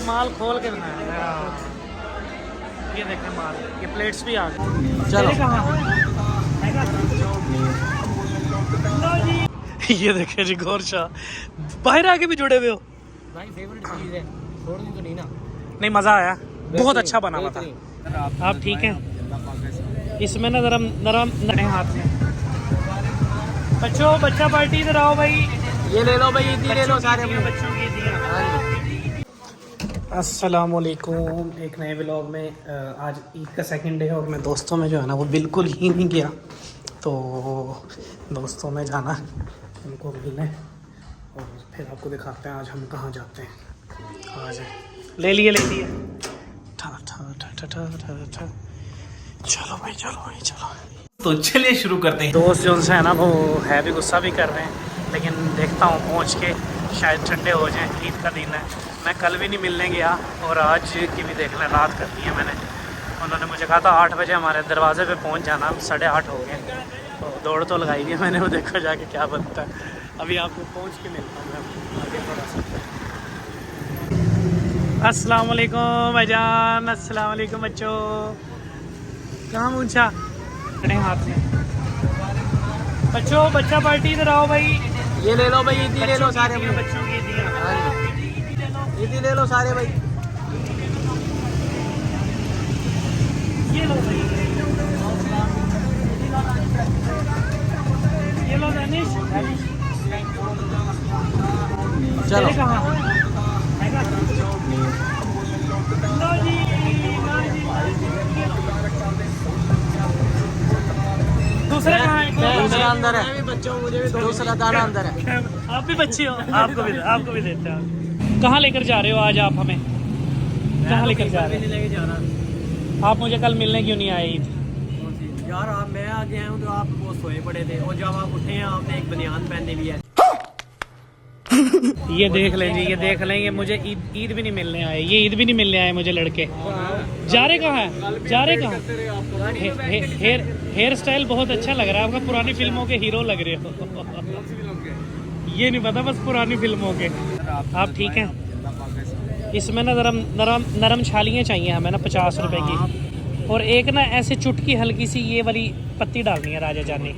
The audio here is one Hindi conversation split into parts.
माल खोल के बनाया। ये देखें माल, ये प्लेट्स भी आ गई। चलो ये देखें जी गोरशाह बाहर आके भी जुड़े हुए हो भाई। फेवरेट चीज़ है, छोड़नी तो नहीं ना। नहीं मज़ा आया, बहुत अच्छा बना हुआ था। आप ठीक हैं? इसमें ना नरम नरम नए हाथ में बच्चों, बच्चा पार्टी इधर आओ भाई। ये ले लो भाई, ईदी ले लो सारे बच्चों की ईदियाँ। अस्सलामुअलैकुम, एक नए व्लॉग में आज ईद का सेकंड डे है और मैं दोस्तों में जो है ना वो बिल्कुल ही नहीं गया। तो दोस्तों में जाना उनको मिलने और फिर आपको दिखाते हैं आज हम कहाँ जाते हैं। आज ले लिए ठा ठा ठा ठा ठा ठा ठा। चलो भाई चलो। तो चलिए शुरू करते हैं। दोस्त जो उनसे है ना वो है भी, गुस्सा भी कर रहे हैं, लेकिन देखता हूँ पहुँच के शायद ठंडे हो जाएं। ईद का दिन है, मैं कल भी नहीं मिलने गया और आज की भी देख लें, रात कर दी है मैंने। उन्होंने मुझे कहा था 8 बजे हमारे दरवाजे पे पहुंच जाना, 8:30 हो गए। तो दौड़ तो लगाई दी मैंने, वो देखो जाके क्या बनता है। अभी आपको पहुंच के मिलता हूँ मैं आगे थोड़ा सा। अस्सलाम वालेकुम भाईजान, अस्सलाम वालेकुम बच्चों। कहाँ पूछा? बड़े हाथ में बच्चों, बच्चा पार्टी इधर आओ भाई। ये ले लो भाई, ईदी ले लो सारे बच्चों की ईदियाँ। ईदी ले लो सारे भाई। ये लो भाई, ये लो दानिश। चलो कहाँ लो जी, दूसरा कहाँ है? दूसरा अंदर है, बच्चों मुझे भी दूसरा दाना अंदर है। आप भी बच्चे हो, आपको भी देते हैं। कहाँ लेकर जा रहे हो आज आप हमें? कहाँ लेकर जा रहे हो? लेके जा रहा। आप मुझे कल मिलने क्यों नहीं आए? ईद यार आप, मैं आ गया हूँ तो आप वो सोए पड़े थे और जब आप उठे हैं आपने एक बनियान पहन ली है। ये देख लें जी, ये देख लें, ये मुझे ईद भी नहीं मिलने आए, ये ईद भी नहीं मिलने आए मुझे लड़के। जा रहे कहाँ है? जा रहे कहाँ? हेयर स्टाइल बहुत अच्छा लग रहा है आपका, पुरानी फिल्मों के हीरो लग रहे हो। ये नहीं पता, बस पुरानी फिल्मों के। आप ठीक हैं? इसमें ना नरम छालियाँ चाहिए हमें ना, 50 रुपए की। और एक ना ऐसे चुटकी हल्की सी ये वाली पत्ती डालनी है राजा जानी,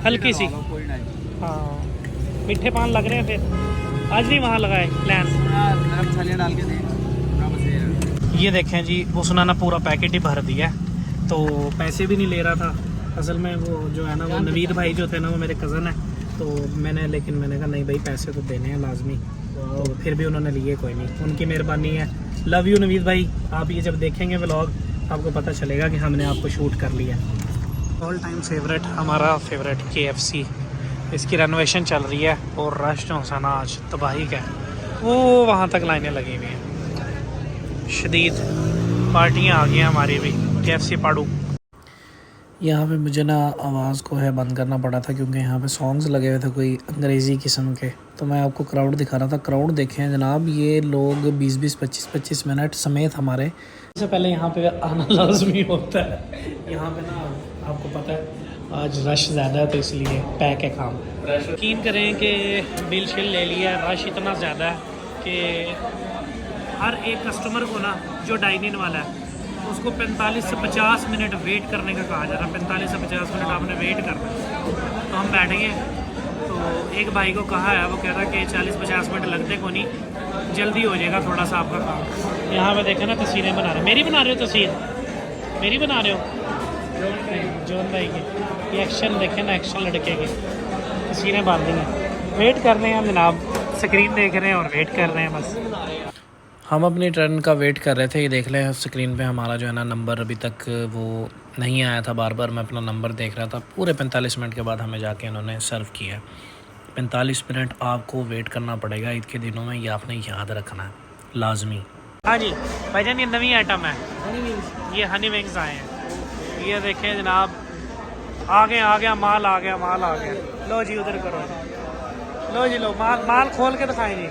हल्की सी। हाँ मीठे पान लग रहे हैं फिर। आज नहीं वहाँ लगाए प्लान। नरम छालियाँ डाल के दे। ये देखें जी, उसने ना पूरा पैकेट ही भर दिया, तो पैसे भी नहीं ले रहा था। असल में वो जो है ना वो नवीद भाई जो थे ना वो मेरे कज़न है, तो मैंने कहा नहीं भाई पैसे तो देने हैं लाजमी। तो फिर भी उन्होंने लिए, कोई नहीं, उनकी मेहरबानी है। लव यू नवीद भाई। आप ये जब देखेंगे व्लॉग आपको पता चलेगा कि हमने आपको शूट कर लिया। ऑल टाइम फेवरेट, हमारा फेवरेट KFC, इसकी रेनोवेशन चल रही है और रश जो है ना आज तबाही का है, वो वहाँ तक लाइनें लगी हुई हैं। शदीद पार्टियाँ आ गई हैं हमारी भी। KFC पाड़ू। यहाँ पे मुझे ना आवाज़ को है बंद करना पड़ा था क्योंकि यहाँ पे सॉन्ग्स लगे हुए थे कोई अंग्रेज़ी किस्म के। तो मैं आपको क्राउड दिखा रहा था। क्राउड देखें जनाब, ये लोग 20-20, 25-25 मिनट समेत हमारे। इससे पहले यहाँ पे आना लाजमी होता है। यहाँ पे ना आपको पता है आज रश ज़्यादा है तो इसलिए पैक है काम। यकीन करें कि बिल शिल ले लिया, रश इतना ज़्यादा है कि हर एक कस्टमर को ना जो डाइन इन वाला है उसको 45 से 50 मिनट वेट करने का कहा जा रहा है। 45 से 50 मिनट आपने वेट करना है। तो हम बैठेंगे, तो एक भाई को कहा है, वो कह रहा है कि 40-50 मिनट लगते को नहीं, जल्दी हो जाएगा थोड़ा सा आपका काम। यहाँ पे देखें ना तस्वीरें बना रहे। मेरी बना रहे हो तस्वीर? मेरी बना रहे हो? जोन भाई की ये एक्शन देखें ना, एक्शन लड़के की तस्वीरें बांध देंगे। वेट कर रहे हैं हम जनाब, स्क्रीन देख रहे हैं और वेट कर रहे हैं बस। हम अपनी टर्न का वेट कर रहे थे। ये देख लें स्क्रीन पे हमारा जो है ना नंबर अभी तक वो नहीं आया था। बार बार मैं अपना नंबर देख रहा था। पूरे 45 मिनट के बाद हमें जाके इन्होंने सर्व किया। 45 मिनट आपको वेट करना पड़ेगा ईद के दिनों में, ये आपने याद रखना है लाजमी। हाँ जी भाईजान, ये नवी आइटम है, ये हनी विंग्स आए हैं। ये देखें जनाब, आ गया माल आ गया। लो जी उधर करो, लो जी लो, माल खोल के दिखाएं जी,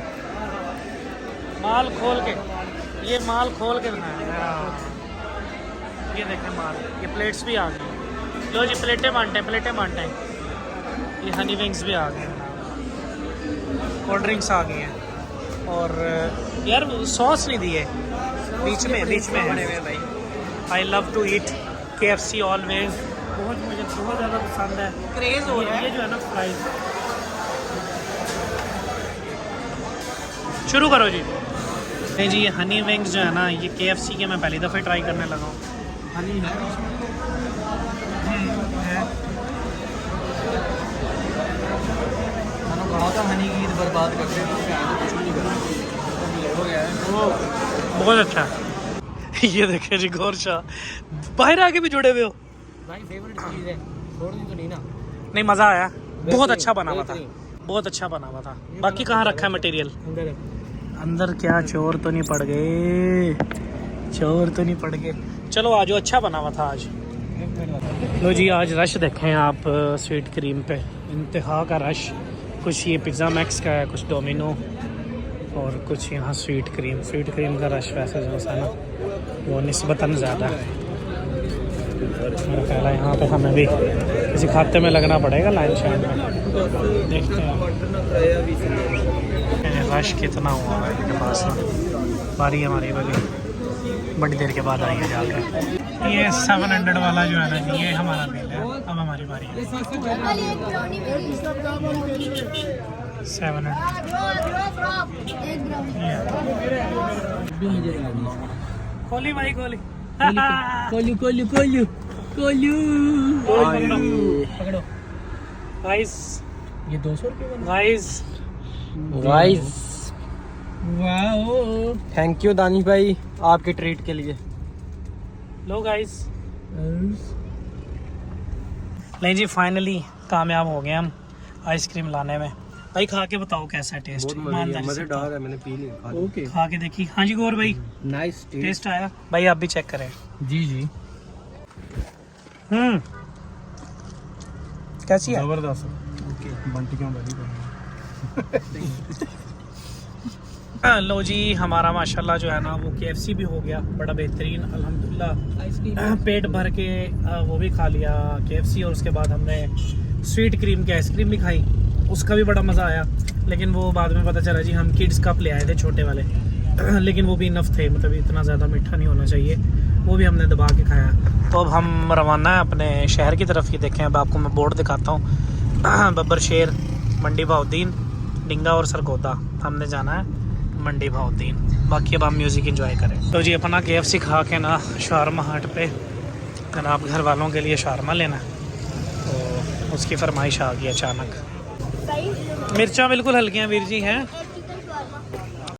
माल खोल के, ये माल खोल के बनाया। ये देखें माल, ये प्लेट्स भी आ गई। लो जी प्लेटें बांटे हैं। ये हनी विंग्स भी आ गए, कोल्ड ड्रिंक्स आ गई हैं और यार सॉस नहीं दी है, बीच में बड़े हुए है। हैं भाई। I love to eat KFC always, मुझे बहुत ज़्यादा पसंद है। क्रेज हो रहा ये है। जो है ना फ्राइज, शुरू करो जी। नहीं जी, ये हनी विंग्स जो है ना, ये KFC के मैं पहली दफ़े ट्राई करने लगा हूँ। हनी है। मैंने कहा था हनी की ईद बर्बाद करते हैं, तो कुछ भी नहीं करना हो गया है। बहुत अच्छा है। ये देखें जी, गौर शाह बाहर आके भी जुड़े हुए हो। भाई फेवरेट चीज़ है, छोड़नी तो नहीं ना। नहीं, मज़ा आया, बहुत अच्छा बना हुआ था, बेहतरीन। बहुत अच्छा बना हुआ था। बाकी कहाँ रखा है मटेरियल? अंदर अंदर क्या चोर तो नहीं पड़ गए? चोर तो नहीं पड़ गए। चलो आज अच्छा बना हुआ था आज। लो जी, आज रश देखें आप स्वीट क्रीम पे, इंतहा का रश। कुछ ये पिज़्ज़ा मैक्स का है, कुछ डोमिनो, और कुछ यहाँ स्वीट क्रीम का रश वैसे जो है ना वो निस्बतन ज़्यादा है। मेरा ख्याल है यहाँ पे हमें भी किसी खाते में लगना पड़ेगा लाइन शाइन में, देखते हैं रश कितना हुआ है इनके पास ना। बारी हमारी वाली बड़ी देर के बाद आई है जाकर। ये 700 वाला जो है ना, ये हमारा बिल है, अब हमारी बारी है। 700 कोली भाई, कोली कोल्यू कोल्यू कोल्यू कोल्यू पकड़ो गाइस, ये 200 रुपये guys. Wow, thank you Danish भाई आपके ट्रीट के लिए। लो गाइस, नहीं जी, फाइनली कामयाब हो गए हम आइसक्रीम लाने में। भाई खा के बताओ कैसा है टेस्ट? मजेदार है, मैंने पी ली। ओके, खा के देखी। हाँ जी गौर भाई, नाइस टेस्ट आया? भाई आप भी चेक करें। जी जी, कैसी है? जबरदस्त। ओके, बंटी क्यों बनी? लो जी, हमारा माशाल्लाह जो है ना वो KFC भी हो गया, बड़ा बेहतरीन अल्हम्दुलिल्लाह। पेट भर के वो भी खा लिया KFC, और उसके बाद हमने स्वीट क्रीम की आइसक्रीम भी खाई, उसका भी बड़ा मज़ा आया। लेकिन वो बाद में पता चला जी हम किड्स कप ले आए थे, छोटे वाले, लेकिन वो भी इनफ थे, मतलब इतना ज़्यादा मीठा नहीं होना चाहिए, वो भी हमने दबा के खाया। तो अब हम रवाना है अपने शहर की तरफ। ही देखें, अब आपको मैं बोर्ड दिखाता हूँ। बब्बर शेर, मंडी बहाउद्दीन, डिंगा और सरगोदा, हमने जाना है मंडी बहाउद्दीन। बाकी अब हम म्यूज़िक एंजॉय करें। तो जी अपना KFC खा के ना शारमा हाट पे जनाब घर वालों के लिए शारमा लेना है, तो उसकी फरमाइश आ गई अचानक। मिर्चा बिल्कुल हल्की हैं वीर जी हैं।